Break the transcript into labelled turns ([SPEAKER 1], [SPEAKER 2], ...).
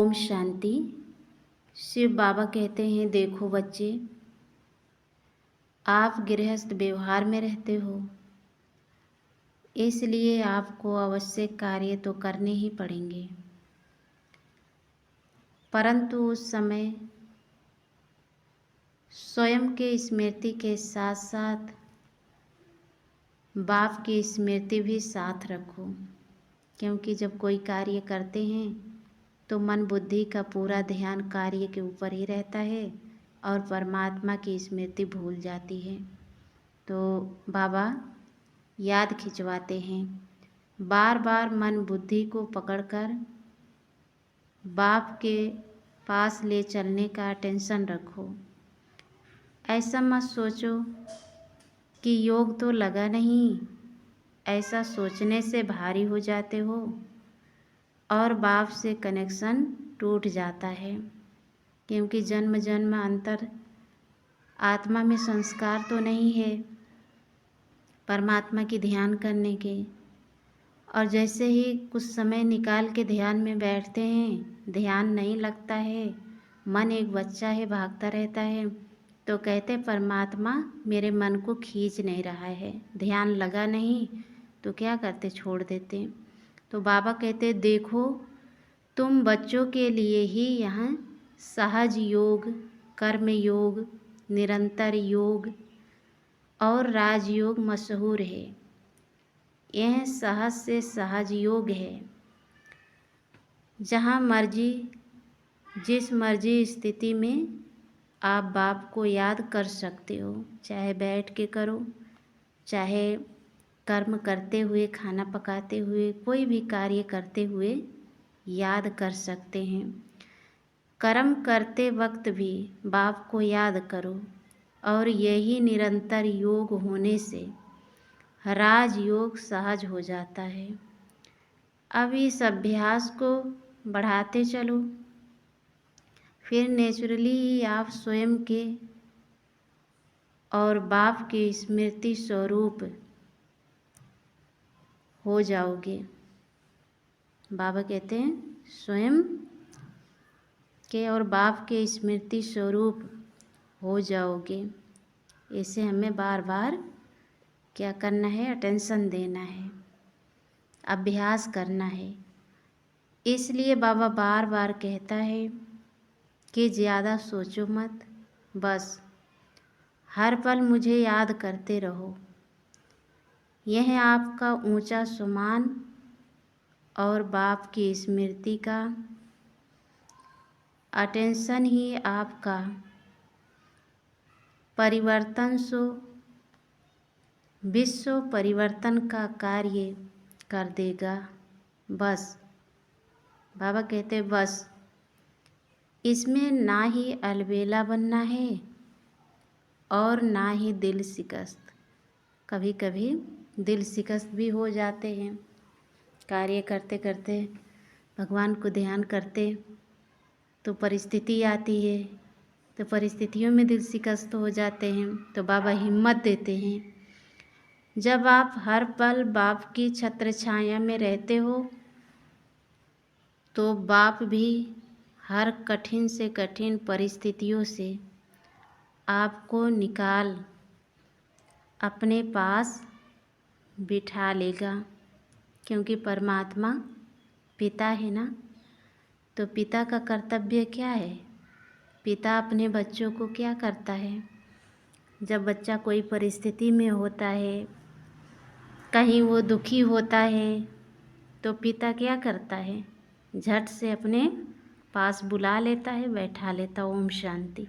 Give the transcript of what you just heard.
[SPEAKER 1] ओम शांति। शिव बाबा कहते हैं, देखो बच्चे, आप गृहस्थ व्यवहार में रहते हो, इसलिए आपको आवश्यक कार्य तो करने ही पड़ेंगे, परंतु उस समय स्वयं के स्मृति के साथ साथ बाप की स्मृति भी साथ रखो। क्योंकि जब कोई कार्य करते हैं तो मन बुद्धि का पूरा ध्यान कार्य के ऊपर ही रहता है और परमात्मा की स्मृति भूल जाती है। तो बाबा याद खिंचवाते हैं, बार बार मन बुद्धि को पकड़कर बाप के पास ले चलने का टेंशन रखो। ऐसा मत सोचो कि योग तो लगा नहीं, ऐसा सोचने से भारी हो जाते हो और बाप से कनेक्शन टूट जाता है। क्योंकि जन्म जन्म अंतर आत्मा में संस्कार तो नहीं है परमात्मा की ध्यान करने के, और जैसे ही कुछ समय निकाल के ध्यान में बैठते हैं, ध्यान नहीं लगता है, मन एक बच्चा है, भागता रहता है, तो कहते परमात्मा मेरे मन को खींच नहीं रहा है, ध्यान लगा नहीं, तो क्या करते, छोड़ देते। तो बाबा कहते देखो, तुम बच्चों के लिए ही यहाँ सहज योग, कर्म योग, निरंतर योग और राजयोग मशहूर है। यह सहज से सहज योग है, जहाँ मर्जी जिस मर्जी स्थिति में आप बाप को याद कर सकते हो, चाहे बैठ के करो, चाहे कर्म करते हुए, खाना पकाते हुए, कोई भी कार्य करते हुए याद कर सकते हैं। कर्म करते वक्त भी बाप को याद करो, और यही निरंतर योग होने से राजयोग सहज हो जाता है। अब इस अभ्यास को बढ़ाते चलो, फिर नेचुरली ही आप स्वयं के और बाप के स्मृति स्वरूप हो जाओगे। बाबा कहते हैं स्वयं के और बाप के स्मृति स्वरूप हो जाओगे। इसे हमें बार बार क्या करना है, अटेंशन देना है, अभ्यास करना है। इसलिए बाबा बार बार कहता है कि ज़्यादा सोचो मत, बस हर पल मुझे याद करते रहो। यह आपका ऊंचा सम्मान और बाप की स्मृति का अटेंशन ही आपका परिवर्तन विश्व परिवर्तन का कार्य कर देगा। बस बाबा कहते बस इसमें ना ही अलबेला बनना है और ना ही दिल शिकस्त। कभी कभी दिल शिकस्त भी हो जाते हैं, कार्य करते करते भगवान को ध्यान करते तो परिस्थिति आती है, तो परिस्थितियों में दिल शिकस्त हो जाते हैं। तो बाबा हिम्मत देते हैं, जब आप हर पल बाप की छत्र छाया में रहते हो तो बाप भी हर कठिन से कठिन परिस्थितियों से आपको निकाल अपने पास बिठा लेगा। क्योंकि परमात्मा पिता है ना, तो पिता का कर्तव्य क्या है, पिता अपने बच्चों को क्या करता है, जब बच्चा कोई परिस्थिति में होता है, कहीं वो दुखी होता है, तो पिता क्या करता है, झट से अपने पास बुला लेता है, बैठा लेता। ओम शांति।